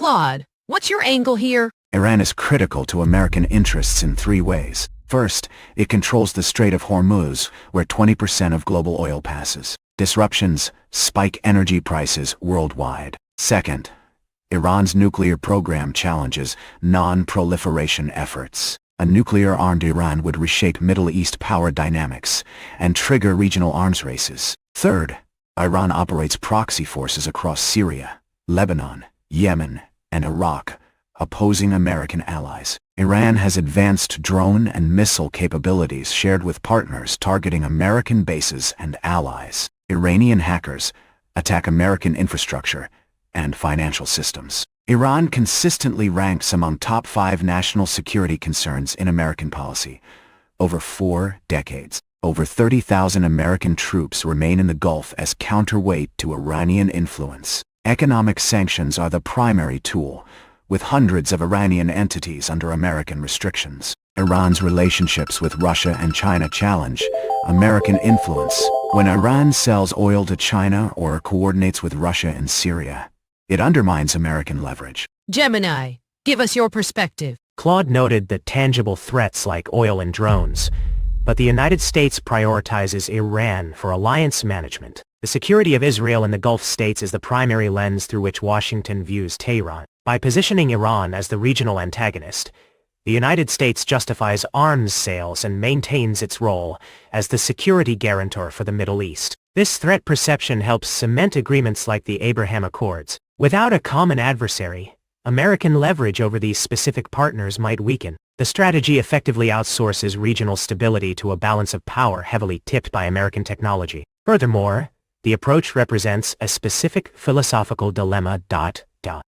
Claude, what's your angle here? Iran is critical to American interests in three ways. First, it controls the Strait of Hormuz, where 20% of global oil passes. Disruptions spike energy prices worldwide. Second, Iran's nuclear program challenges non-proliferation efforts. A nuclear-armed Iran would reshape Middle East power dynamics and trigger regional arms races. Third, Iran operates proxy forces across Syria, Lebanon, Yemen, and Iraq, opposing American allies. Iran has advanced drone and missile capabilities shared with partners targeting American bases and allies. Iranian hackers attack American infrastructure and financial systems. Iran consistently ranks among top 5 national security concerns in American policy. Over 4 decades, over 30,000 American troops remain in the Gulf as counterweight to Iranian influence. Economic sanctions are the primary tool, with hundreds of Iranian entities under American restrictions. Iran's relationships with Russia and China challenge American influence. When Iran sells oil to China or coordinates with Russia in Syria, it undermines American leverage. Gemini, give us your perspective. Claude noted the tangible threats like oil and drones, but the United States prioritizes Iran for alliance management. The security of Israel and the Gulf states is the primary lens through which Washington views Tehran. By positioning Iran as the regional antagonist, the United States justifies arms sales and maintains its role as the security guarantor for the Middle East. This threat perception helps cement agreements like the Abraham Accords. Without a common adversary, American leverage over these specific partners might weaken. The strategy effectively outsources regional stability to a balance of power heavily tipped by American technology. Furthermore, the approach represents a specific philosophical dilemma.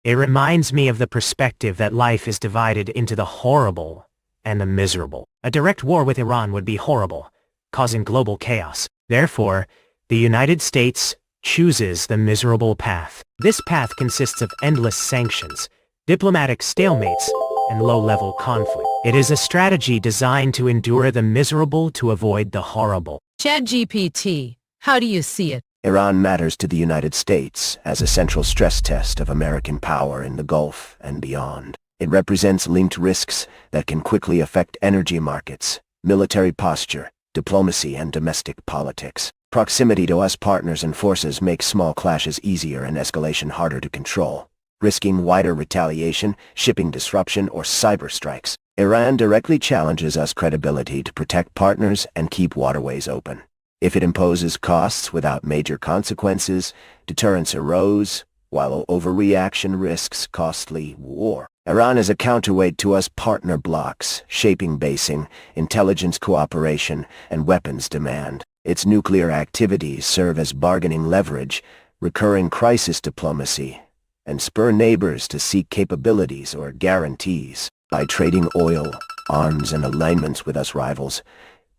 It reminds me of the perspective that life is divided into the horrible and the miserable. A direct war with Iran would be horrible, causing global chaos. Therefore, the United States chooses the miserable path. This path consists of endless sanctions, diplomatic stalemates, and low-level conflict. It is a strategy designed to endure the miserable to avoid the horrible. ChatGPT, how do you see it? Iran matters to the United States as a central stress test of American power in the Gulf and beyond. It represents linked risks that can quickly affect energy markets, military posture, diplomacy, and domestic politics. Proximity to US partners and forces makes small clashes easier and escalation harder to control, risking wider retaliation, shipping disruption, or cyber strikes. Iran directly challenges US credibility to protect partners and keep waterways open. If it imposes costs without major consequences, deterrence erodes, while overreaction risks costly war. Iran is a counterweight to US partner blocs, shaping basing, intelligence cooperation, and weapons demand. Its nuclear activities serve as bargaining leverage, recurring crisis diplomacy, and spur neighbors to seek capabilities or guarantees. By trading oil, arms, and alignments with US rivals,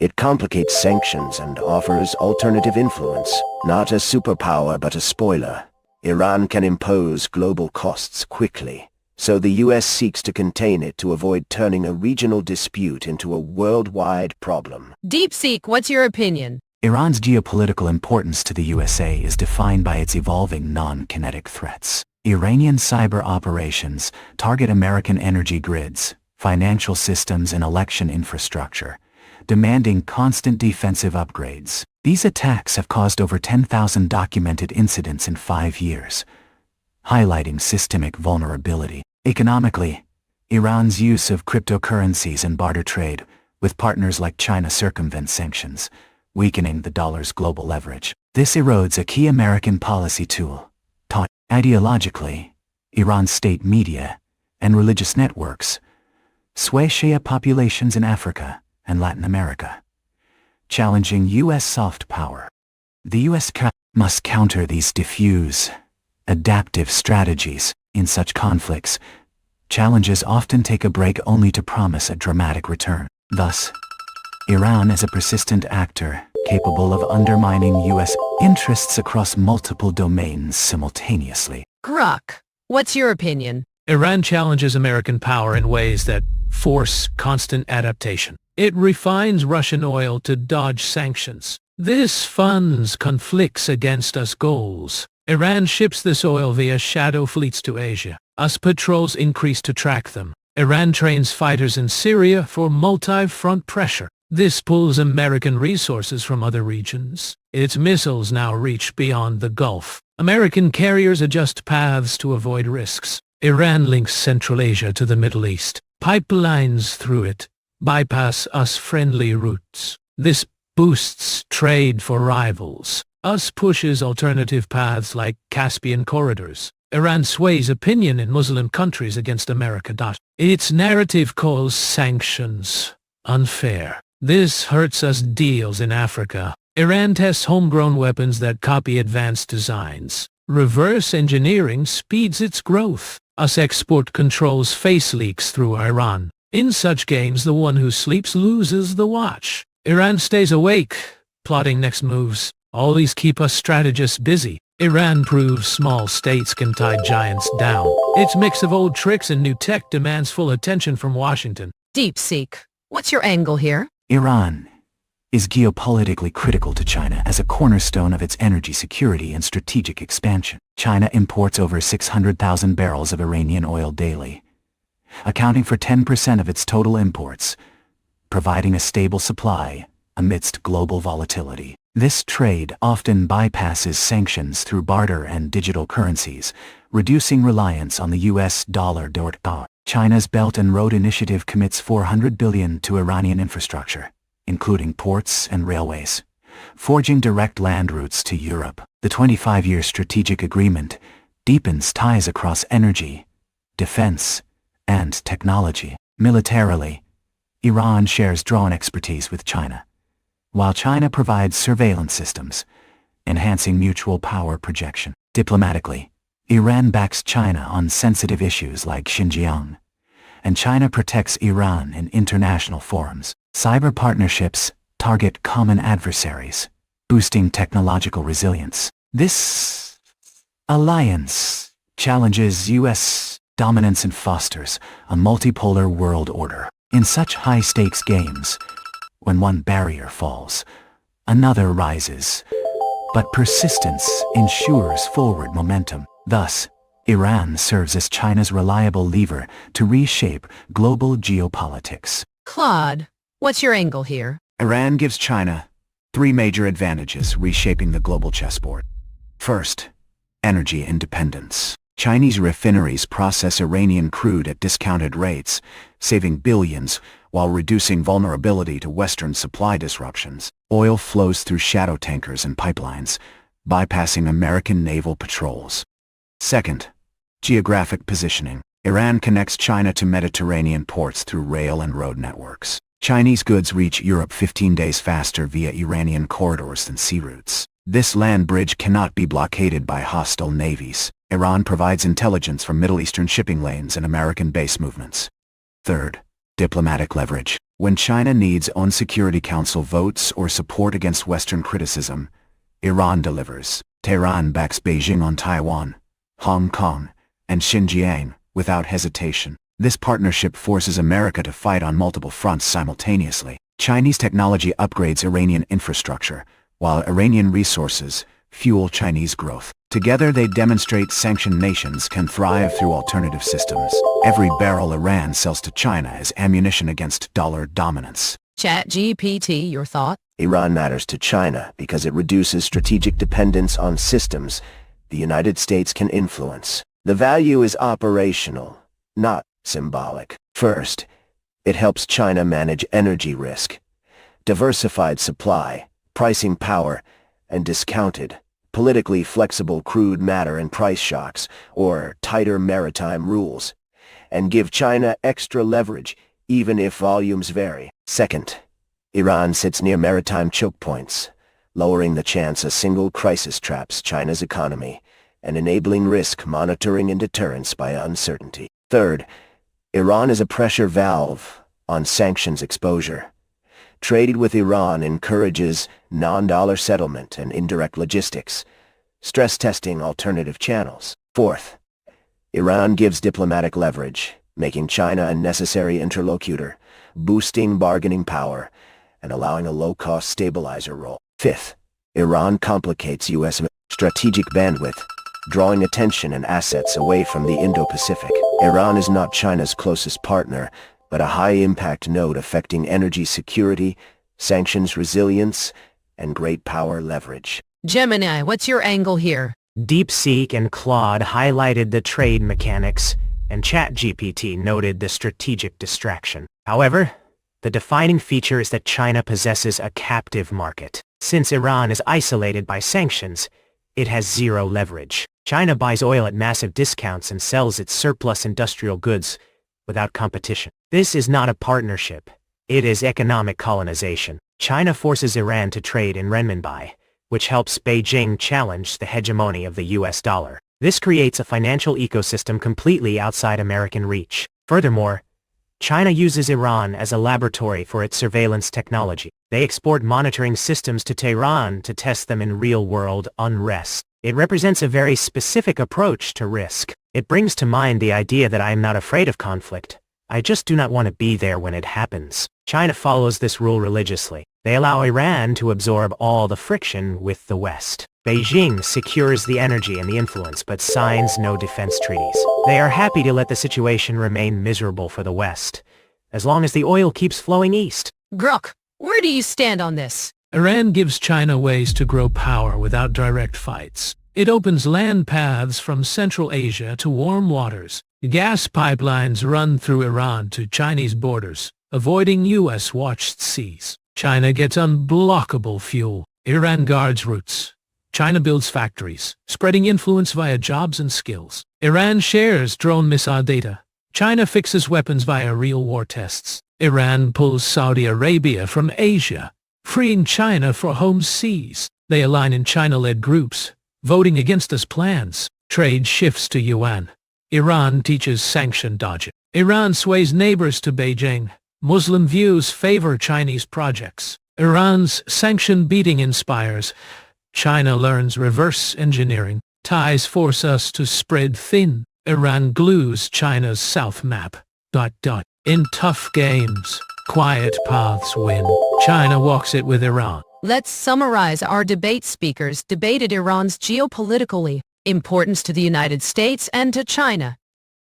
it complicates sanctions and offers alternative influence. Not a superpower but a spoiler, Iran can impose global costs quickly, so the US seeks to contain it to avoid turning a regional dispute into a worldwide problem. DeepSeek, what's your opinion? Iran's geopolitical importance to the USA is defined by its evolving non-kinetic threats. Iranian cyber operations target American energy grids, financial systems, and election infrastructure, demanding constant defensive upgrades. These attacks have caused over 10,000 documented incidents in 5 years, highlighting systemic vulnerability. Economically, Iran's use of cryptocurrencies and barter trade with partners like China circumvents sanctions, weakening the dollar's global leverage. This erodes a key American policy tool. Ideologically, Iran's state media and religious networks sway Shia populations in Africa and Latin America, challenging U.S. soft power. The U.S. must counter these diffuse, adaptive strategies. In such conflicts, challenges often take a break only to promise a dramatic return. Thus, Iran is a persistent actor capable of undermining U.S. interests across multiple domains simultaneously. Grok, what's your opinion? Iran challenges American power in ways that force constant adaptation. It refines Russian oil to dodge sanctions. This funds conflicts against US goals. Iran ships this oil via shadow fleets to Asia. US patrols increase to track them. Iran trains fighters in Syria for multi-front pressure. This pulls American resources from other regions. Its missiles now reach beyond the Gulf. American carriers adjust paths to avoid risks. Iran links Central Asia to the Middle East. Pipelines through it bypass US-friendly routes. This boosts trade for rivals. US pushes alternative paths like Caspian corridors. Iran sways opinion in Muslim countries against America. Its narrative calls sanctions unfair. This hurts US deals in Africa. Iran tests homegrown weapons that copy advanced designs. Reverse engineering speeds its growth. US export controls face leaks through Iran. In such games, the one who sleeps loses the watch. Iran stays awake, plotting next moves. All these keep us strategists busy. Iran proves small states can tie giants down. Its mix of old tricks and new tech demands full attention from Washington. DeepSeek, what's your angle here? Iran is geopolitically critical to China as a cornerstone of its energy security and strategic expansion. China imports over 600,000 barrels of Iranian oil daily, accounting for 10% of its total imports, providing a stable supply amidst global volatility. This trade often bypasses sanctions through barter and digital currencies, reducing reliance on the US dollar. China's Belt and Road Initiative commits $400 billion to Iranian infrastructure, including ports and railways, forging direct land routes to Europe. The 25-year strategic agreement deepens ties across energy, defense, and technology. Militarily, Iran shares drone expertise with China, while China provides surveillance systems, enhancing mutual power projection. Diplomatically, Iran backs China on sensitive issues like Xinjiang, and China protects Iran in international forums. Cyber partnerships target common adversaries, boosting technological resilience. This alliance challenges US dominance and fosters a multipolar world order. In such high-stakes games, when one barrier falls, another rises, but persistence ensures forward momentum. Thus, Iran serves as China's reliable lever to reshape global geopolitics. Claude, what's your angle here? Iran gives China three major advantages reshaping the global chessboard. First, energy independence. Chinese refineries process Iranian crude at discounted rates, saving billions while reducing vulnerability to Western supply disruptions. Oil flows through shadow tankers and pipelines, bypassing American naval patrols. Second, geographic positioning. Iran connects China to Mediterranean ports through rail and road networks. Chinese goods reach Europe 15 days faster via Iranian corridors than sea routes. This land bridge cannot be blockaded by hostile navies. Iran provides intelligence from Middle Eastern shipping lanes and American base movements. Third, diplomatic leverage. When China needs UN Security Council votes or support against Western criticism, Iran delivers. Tehran backs Beijing on Taiwan, Hong Kong, and Xinjiang without hesitation. This partnership forces America to fight on multiple fronts simultaneously. Chinese technology upgrades Iranian infrastructure, while Iranian resources fuel Chinese growth. Together they demonstrate sanctioned nations can thrive through alternative systems. Every barrel Iran sells to China is ammunition against dollar dominance. ChatGPT, your thought? Iran matters to China because it reduces strategic dependence on systems the United States can influence. The value is operational, not symbolic. First, it helps China manage energy risk, diversified supply, pricing power, and discounted, politically flexible crude matter and price shocks, or tighter maritime rules, and give China extra leverage even if volumes vary. Second, Iran sits near maritime choke points, lowering the chance a single crisis traps China's economy and enabling risk monitoring and deterrence by uncertainty. Third, Iran is a pressure valve on sanctions exposure. Trade with Iran encourages non-dollar settlement and indirect logistics, stress testing alternative channels. Fourth, Iran gives diplomatic leverage, making China a necessary interlocutor, boosting bargaining power, and allowing a low-cost stabilizer role. Fifth, Iran complicates U.S. strategic bandwidth, drawing attention and assets away from the Indo-Pacific. Iran is not China's closest partner, but a high-impact node affecting energy security, sanctions resilience, and great power leverage. Gemini, what's your angle here? DeepSeek and Claude highlighted the trade mechanics, and ChatGPT noted the strategic distraction. However, the defining feature is that China possesses a captive market. Since Iran is isolated by sanctions, it has zero leverage. China buys oil at massive discounts and sells its surplus industrial goods without competition. This is not a partnership. It is economic colonization. China forces Iran to trade in renminbi, which helps Beijing challenge the hegemony of the US dollar. This creates a financial ecosystem completely outside American reach. Furthermore, China uses Iran as a laboratory for its surveillance technology. They export monitoring systems to Tehran to test them in real-world unrest. It represents a very specific approach to risk. It brings to mind the idea that I am not afraid of conflict. I just do not want to be there when it happens. China follows this rule religiously. They allow Iran to absorb all the friction with the West. Beijing secures the energy and the influence but signs no defense treaties. They are happy to let the situation remain miserable for the West, as long as the oil keeps flowing east. Grok, where do you stand on this? Iran gives China ways to grow power without direct fights. It opens land paths from Central Asia to warm waters. Gas pipelines run through Iran to Chinese borders, avoiding US-watched seas. China gets unblockable fuel. Iran guards routes. China builds factories, spreading influence via jobs and skills. Iran shares drone missile data. China fixes weapons via real war tests. Iran pulls Saudi Arabia from Asia, freeing China for home seas. They align in China-led groups, voting against us plans. Trade shifts to yuan. Iran teaches sanction dodging. Iran sways neighbors to Beijing. Muslim views favor Chinese projects. Iran's sanction beating inspires. China learns reverse engineering. Ties force us to spread thin. Iran glues China's south map. ... In tough games, quiet paths win. China walks it with Iran. Let's summarize. Our debate speakers debated Iran's geopolitically importance to the United States and to China.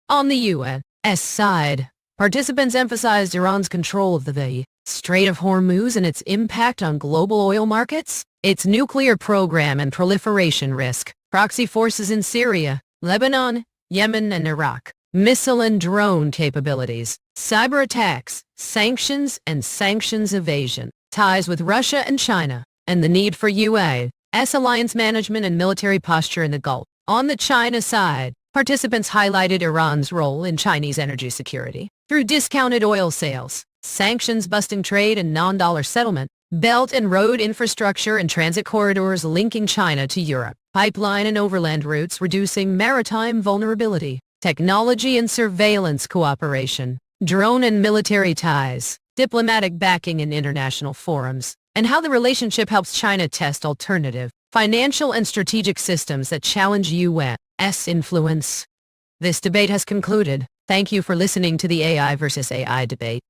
On the U.S. side, participants emphasized Iran's control of the Strait of Hormuz and its impact on global oil markets, its nuclear program and proliferation risk, proxy forces in Syria, Lebanon, Yemen and Iraq, missile and drone capabilities, cyber attacks, sanctions and sanctions evasion, ties with Russia and China, and the need for U.S. alliance management and military posture in the Gulf. On the China side, participants highlighted Iran's role in Chinese energy security through discounted oil sales, sanctions busting trade and non-dollar settlement, belt and road infrastructure and transit corridors linking China to Europe, pipeline and overland routes reducing maritime vulnerability, technology and surveillance cooperation, drone and military ties, diplomatic backing in international forums, and how the relationship helps China test alternative, financial and strategic systems that challenge U.S. influence. This debate has concluded. Thank you for listening to the AI versus AI debate.